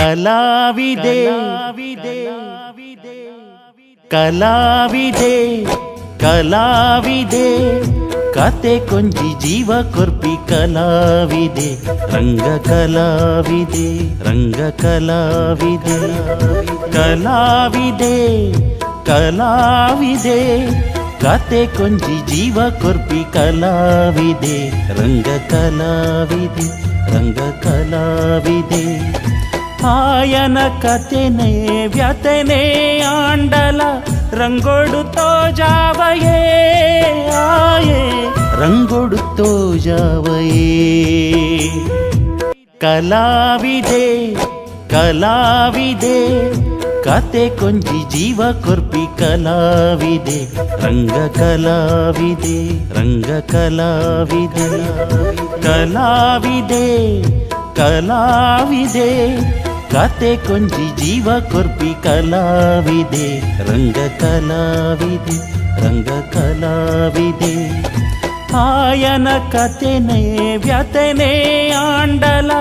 ಕಲಾವಿದೆ ಕಲಾವಿದೆ ಕಲಾವಿದೆ ಕತೆ ಕೊಂಚಿ ಜೀವ ಕೊರ್ಪಿ ಕಲಾವಿದೆ ರಂಗ ಕಲಾವಿದೆ ರಂಗ ಕಲಾವಿದೆ ಕಲಾವಿದೆ ಕಲಾವಿದೆ ಕತೆ ಕೊಂಚಿ ಜೀವ ಕೊರ್ಪಿ ಕಲಾವಿದೆ ರಂಗ ಕಲಾವಿದೆ ರಂಗ ಕಲಾವಿದೆ ఆయన కథనే వ్యతనే ఆండల రంగొడుతో జావయే ఆయే రంగొడుతో జావయే కలావిదే కలావిదే ಕತೆ ಕೊಂಚಿ ಜೀವ ಕೊರ್ಪಿ ಕಲಾವಿದೆ ರಂಗ ಕಲಾವಿದೆ ರಂಗ ಕಲಾವಿದೆ ಕಲಾವಿದೆ ಕಲಾವಿದೆ ಕತೆ ಕೊಂಚಿ ಜೀವ ಕೊರ್ಪಿ ಕಲಾವಿದೆ ರಂಗ ಕಲಾವಿದೆ ರಂಗ ಕಲಾವಿದೆ ఆయన ಕಥೆನೇ ವ್ಯತನೆ ಆಂಡಲ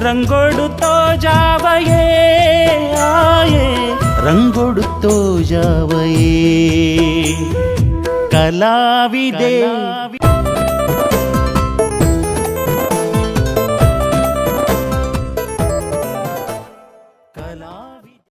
ರಂಗೊಡುತ್ತೋ ಜಾವಯೇ ಆಯೇ ರಂಗೊಡುತ್ತೋ ಜಾವಯೇ ಕಲಾವಿದೆ